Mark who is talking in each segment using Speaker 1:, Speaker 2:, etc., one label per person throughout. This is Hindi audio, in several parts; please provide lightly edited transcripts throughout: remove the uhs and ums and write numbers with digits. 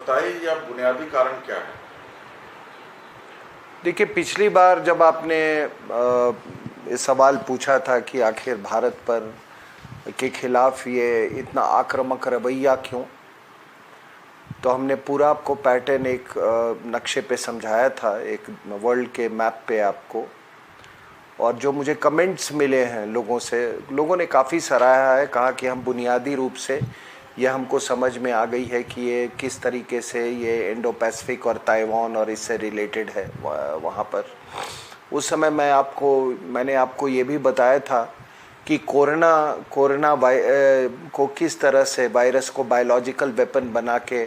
Speaker 1: बताइए या बुनियादी कारण क्या है?
Speaker 2: देखिए, पिछली बार जब आपने ये सवाल पूछा था कि आखिर भारत पर के खिलाफ ये इतना आक्रामक रवैया क्यों, तो हमने पूरा आपको पैटर्न एक नक्शे पे समझाया था, एक वर्ल्ड के मैप पे आपको। और जो मुझे कमेंट्स मिले हैं लोगों से, लोगों ने काफ़ी सराहा है, कहा कि हम बुनियादी रूप से यह हमको समझ में आ गई है कि ये किस तरीके से ये इंडो पैसिफिक और ताइवान और इससे रिलेटेड है वहाँ पर। उस समय मैंने आपको ये भी बताया था कि कोरोना को किस तरह से वायरस को बायोलॉजिकल वेपन बना के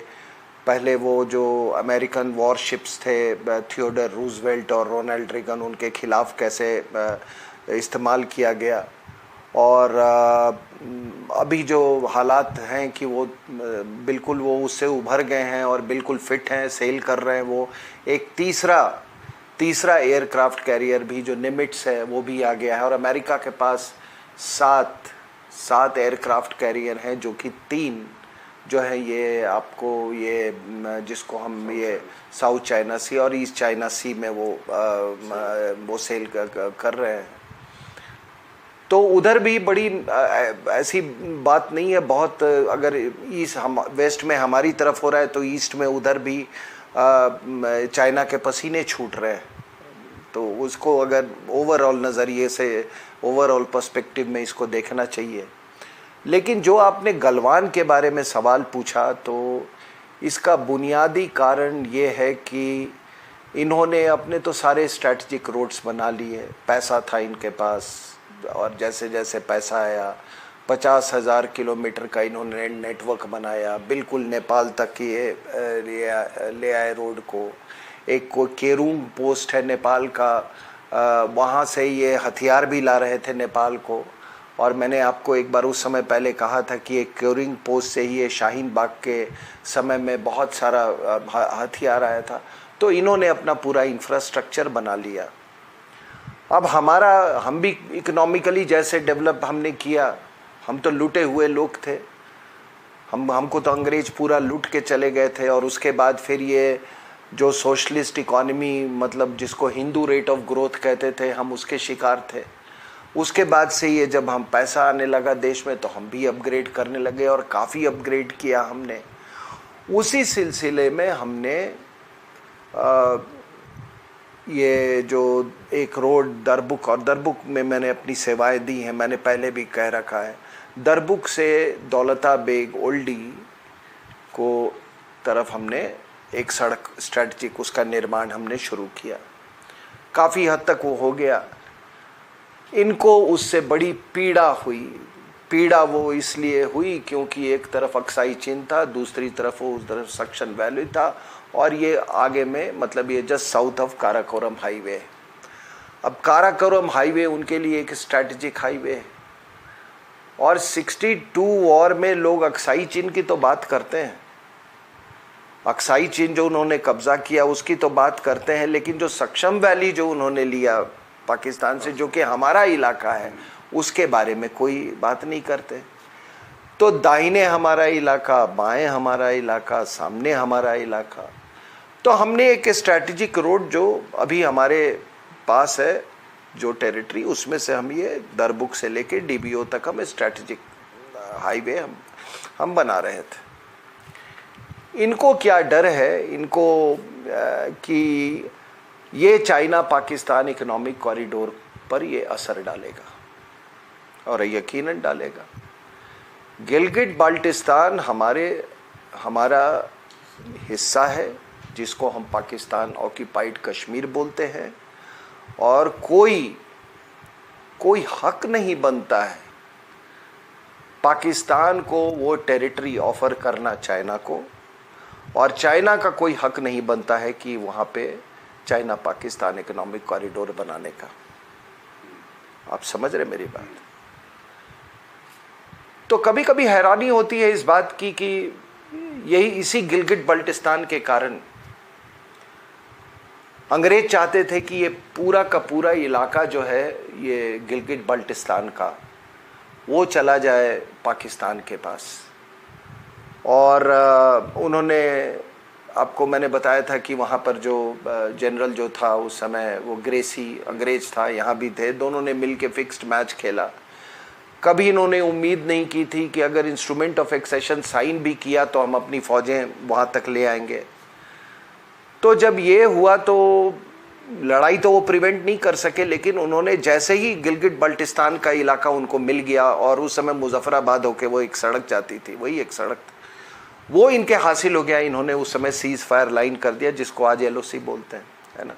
Speaker 2: पहले वो जो अमेरिकन वॉरशिप्स थे, थियोडर रूजवेल्ट और रोनाल्ड रेगन, उनके खिलाफ कैसे इस्तेमाल किया गया। और अभी जो हालात हैं कि वो बिल्कुल वो उससे उभर गए हैं और बिल्कुल फिट हैं, सेल कर रहे हैं। वो एक तीसरा एयरक्राफ्ट कैरियर भी जो निमिट्स है वो भी आ गया है। और अमेरिका के पास सात एयरक्राफ्ट कैरियर हैं, जो कि 3 जो है ये आपको ये जिसको हम ये साउथ चाइना सी और ईस्ट चाइना सी में वो सेल कर रहे हैं। तो उधर भी बड़ी ऐसी बात नहीं है बहुत। अगर वेस्ट में हमारी तरफ हो रहा है तो ईस्ट में उधर भी चाइना के पसीने छूट रहे हैं। तो उसको अगर ओवरऑल नज़रिए से, ओवरऑल पर्सपेक्टिव में इसको देखना चाहिए। लेकिन जो आपने गलवान के बारे में सवाल पूछा, तो इसका बुनियादी कारण ये है कि इन्होंने अपने तो सारे स्ट्रैटेजिक रोड्स बना लिए, पैसा था इनके पास, और जैसे जैसे पैसा आया 50,000 किलोमीटर का इन्होंने नेटवर्क बनाया, बिल्कुल नेपाल तक ये ले आए रोड को। एक कोई केरुंग पोस्ट है नेपाल का, वहाँ से ये हथियार भी ला रहे थे नेपाल को। और मैंने आपको एक बार उस समय पहले कहा था कि एक केरुंग पोस्ट से ही ये शाहीन बाग के समय में बहुत सारा हथियार आया था। तो इन्होंने अपना पूरा इंफ्रास्ट्रक्चर बना लिया। अब हम भी इकोनॉमिकली जैसे डेवलप हमने किया, हम तो लूटे हुए लोग थे। हमको तो अंग्रेज पूरा लूट के चले गए थे। और उसके बाद फिर ये जो सोशलिस्ट इकोनॉमी, मतलब जिसको हिंदू रेट ऑफ ग्रोथ कहते थे, हम उसके शिकार थे। उसके बाद से ये जब हम पैसा आने लगा देश में, तो हम भी अपग्रेड करने लगे और काफ़ी अपग्रेड किया हमने। उसी सिलसिले में हमने ये जो एक रोड दरबुक, और दरबुक में मैंने अपनी सेवाएं दी हैं, मैंने पहले भी कह रखा है। दरबुक से दौलता बेग ओल्डी को तरफ हमने एक सड़क स्ट्रेटजिक उसका निर्माण हमने शुरू किया। काफ़ी हद तक वो हो गया। इनको उससे बड़ी पीड़ा वो इसलिए हुई क्योंकि एक तरफ अक्साई चीन था, दूसरी तरफ वो उस तरफ सक्शन वैली था, और ये आगे में मतलब ये just south of Karakoram highway. अब काराकोरम हाईवे उनके लिए एक स्ट्रैटेजिक हाईवे है। और 62 वॉर में लोग अक्साई चीन की तो बात करते हैं, अक्साई चीन जो उन्होंने कब्जा किया उसकी तो बात करते हैं, लेकिन जो सक्शन वैली जो उन्होंने लिया पाकिस्तान से, जो कि हमारा इलाका है, उसके बारे में कोई बात नहीं करते। तो दाहिने हमारा इलाका, बाएं हमारा इलाका, सामने हमारा इलाका। तो हमने एक स्ट्रैटेजिक रोड जो अभी हमारे पास है, जो टेरिटरी, उसमें से हम ये दरबुक से लेके डीबीओ तक हम स्ट्रैटेजिक हाईवे हम बना रहे थे। इनको क्या डर है, इनको कि ये चाइना पाकिस्तान इकोनॉमिक कॉरिडोर पर ये असर डालेगा, और यकीनन डालेगा। गिलगिट बाल्टिस्तान हमारा हिस्सा है, जिसको हम पाकिस्तान ऑक्यूपाइड कश्मीर बोलते हैं। और कोई हक नहीं बनता है पाकिस्तान को वो टेरिटरी ऑफर करना चाइना को, और चाइना का कोई हक नहीं बनता है कि वहाँ पे चाइना पाकिस्तान इकोनॉमिक कॉरिडोर बनाने का। आप समझ रहे मेरी बात? तो कभी कभी हैरानी होती है इस बात की कि यही इसी गिलगिट बल्टिस्तान के कारण अंग्रेज चाहते थे कि ये पूरा का पूरा इलाका जो है ये गिलगिट बल्टिस्तान का, वो चला जाए पाकिस्तान के पास। और उन्होंने आपको मैंने बताया था कि वहाँ पर जो जनरल जो था उस समय वो ग्रेसी अंग्रेज था, यहाँ भी थे, दोनों ने मिल के फिक्स्ड मैच खेला। कभी इन्होंने उम्मीद नहीं की थी कि अगर इंस्ट्रूमेंट ऑफ एक्सेशन साइन भी किया तो हम अपनी फौजें वहाँ तक ले आएंगे। तो जब ये हुआ तो लड़ाई तो वो प्रिवेंट नहीं कर सके, लेकिन उन्होंने जैसे ही गिलगिट बल्टिस्तान का इलाका उनको मिल गया, और उस समय मुजफ्फराबाद होके वो एक सड़क जाती थी, वही एक सड़क, वो इनके हासिल हो गया। इन्होंने उस समय सीज फायर लाइन कर दिया, जिसको आज LOC बोलते हैं, है ना।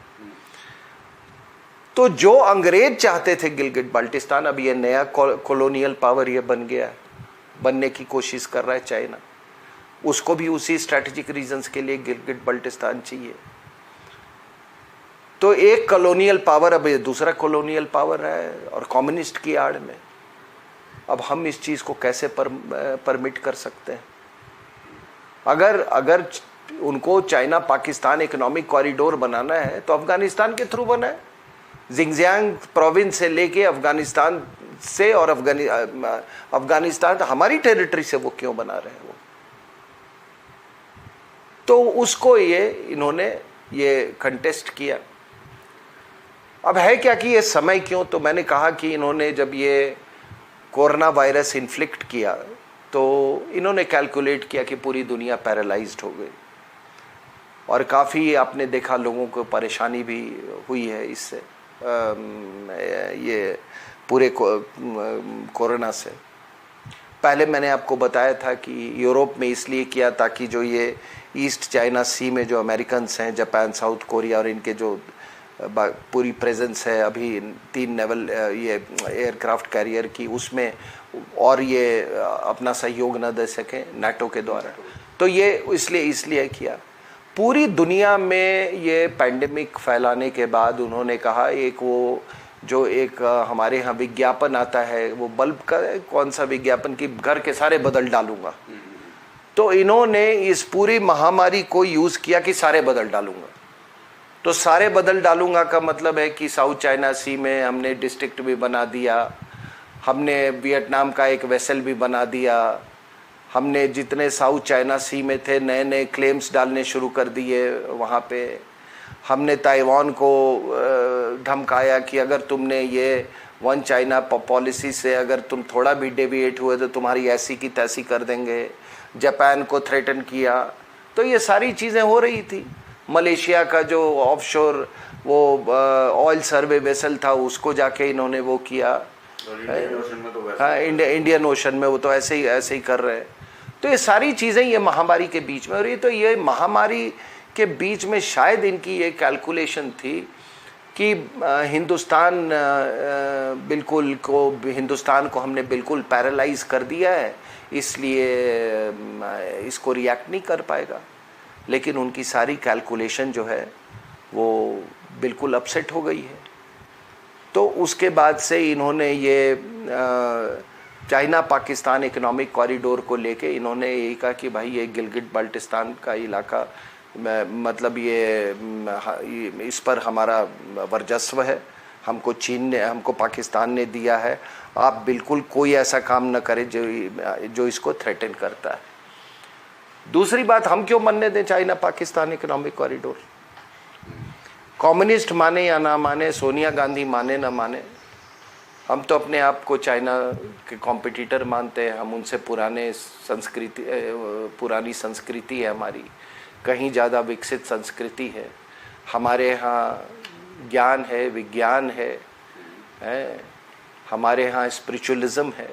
Speaker 2: तो जो अंग्रेज चाहते थे गिलगिट बल्टिस्तान, अब ये नया कॉलोनियल पावर ये बन गया है, बनने की कोशिश कर रहा है चाइना। उसको भी उसी स्ट्रैटेजिक रीजंस के लिए गिलगिट बल्टिस्तान चाहिए। तो एक कॉलोनियल पावर अब ये दूसरा कॉलोनियल पावर है, और कम्युनिस्ट की आड़ में। अब हम इस चीज को कैसे परमिट कर सकते हैं? अगर उनको चाइना पाकिस्तान इकोनॉमिक कॉरिडोर बनाना है तो अफगानिस्तान के थ्रू बना है। जिंगजियांग प्रोविंस से लेके अफगानिस्तान से, और अफगानिस्तान हमारी टेरिटरी से वो क्यों बना रहे हैं वो? तो उसको इन्होंने ये कंटेस्ट किया। अब है क्या कि ये समय क्यों, तो मैंने कहा कि इन्होंने जब ये कोरोना वायरस इन्फ्लिक्ट किया तो इन्होंने कैलकुलेट किया कि पूरी दुनिया पैरालाइज्ड हो गई, और काफ़ी आपने देखा लोगों को परेशानी भी हुई है इससे, ये पूरे कोरोना से। पहले मैंने आपको बताया था कि यूरोप में इसलिए किया ताकि जो ये ईस्ट चाइना सी में जो अमेरिकन्स हैं, जापान, साउथ कोरिया, और इनके जो पूरी प्रेजेंस है अभी 3 नेवल ये एयरक्राफ्ट कैरियर की, उसमें और ये अपना सहयोग न दे सकें नाटो के द्वारा। तो ये इसलिए किया। पूरी दुनिया में ये पैंडेमिक फैलाने के बाद उन्होंने कहा, एक वो जो एक हमारे यहाँ विज्ञापन आता है, वो बल्ब का कौन सा विज्ञापन, की घर के सारे बदल डालूंगा। तो इन्होंने इस पूरी महामारी को यूज किया कि सारे बदल डालूंगा। तो सारे बदल डालूंगा का मतलब है कि साउथ चाइना सी में हमने डिस्ट्रिक्ट भी बना दिया, हमने वियतनाम का एक वेसल भी बना दिया, हमने जितने साउथ चाइना सी में थे नए नए क्लेम्स डालने शुरू कर दिए वहाँ पे। हमने ताइवान को धमकाया कि अगर तुमने ये वन चाइना पॉलिसी से अगर तुम थोड़ा भी डेविएट हुए तो तुम्हारी ऐसी की तैसी कर देंगे। जापान को थ्रेटन किया। तो ये सारी चीज़ें हो रही थी। मलेशिया का जो ऑफशोर वो ऑयल सर्वे वेसल था, उसको जाके इन्होंने वो किया। हाँ, इंडियन ओशन में वो तो ऐसे ही कर रहे हैं। तो ये सारी चीज़ें ये महामारी के बीच में, और ये महामारी के बीच में शायद इनकी ये कैलकुलेशन थी कि हिंदुस्तान को हमने बिल्कुल पैरालाइज कर दिया है, इसलिए इसको रिएक्ट नहीं कर पाएगा। लेकिन उनकी सारी कैलकुलेशन जो है वो बिल्कुल अपसेट हो गई है। तो उसके बाद से इन्होंने ये चाइना पाकिस्तान इकोनॉमिक कॉरिडोर को लेके इन्होंने यही कहा कि भाई ये गिलगिट बल्टिस्तान का इलाका, मतलब ये इस पर हमारा वर्चस्व है, हमको चीन ने, हमको पाकिस्तान ने दिया है, आप बिल्कुल कोई ऐसा काम न करें जो इसको थ्रेटन करता है। दूसरी बात, हम क्यों मानने दें China Pakistan economic corridor? Communist माने या ना माने, सोनिया गांधी माने ना माने, हम तो अपने आप को चाइना के कॉम्पिटिटर मानते हैं। हम उनसे पुरानी संस्कृति है हमारी, कहीं ज़्यादा विकसित संस्कृति है। हमारे यहाँ ज्ञान है, विज्ञान है, हमारे यहाँ स्पिरिचुअलिज्म है।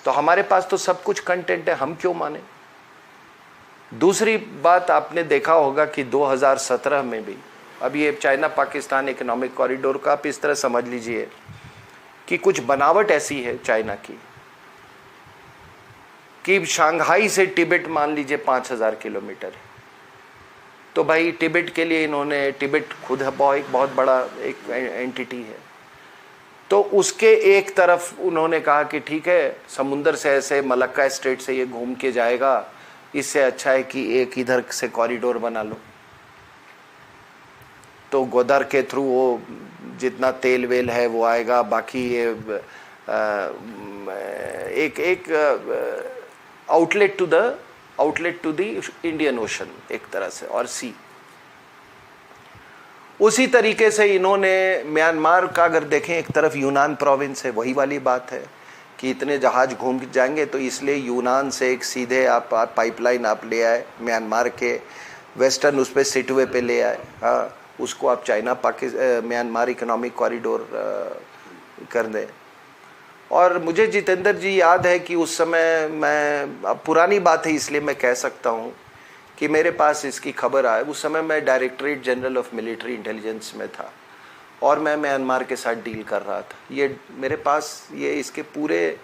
Speaker 2: तो हमारे पास तो सब कुछ कंटेंट है, हम क्यों माने? दूसरी बात, आपने देखा होगा कि 2017 में भी, अब ये चाइना पाकिस्तान इकोनॉमिक कॉरिडोर का आप इस तरह समझ लीजिए कि कुछ बनावट ऐसी है चाइना की कि शंघाई से तिब्बत मान लीजिए 5000 किलोमीटर है। तो भाई तिब्बत के लिए इन्होंने, तिब्बत खुद एक बहुत बड़ा एक एंटिटी है, तो उसके एक तरफ उन्होंने कहा कि ठीक है, समुंदर से ऐसे मलक्का स्ट्रेट से ये घूम के जाएगा, इससे अच्छा है कि एक इधर से कॉरिडोर बना लो। तो गोदर के थ्रू वो जितना तेल वेल है वो आएगा, बाकी ये एक outlet to the outlet to the Indian Ocean एक तरह से और सी। उसी तरीके से इन्होंने म्यांमार का अगर देखें, एक तरफ यूनान प्रोविंस है, वही वाली बात है कि इतने जहाज घूम जाएंगे तो इसलिए यूनान से एक सीधे आप पाइपलाइन आप ले आए, म्यांमार के वेस्टर्न उस पर सिटवे पे ले आए, हाँ, उसको आप चाइना म्यांमार इकोनॉमिक कॉरिडोर कर दें। और मुझे जितेंद्र जी याद है कि उस समय मैं, अब पुरानी बात है इसलिए मैं कह सकता हूँ कि मेरे पास इसकी खबर आए, उस समय मैं directorate general of military intelligence में था और मैं म्यांमार के साथ डील कर रहा था। ये मेरे पास ये इसके पूरे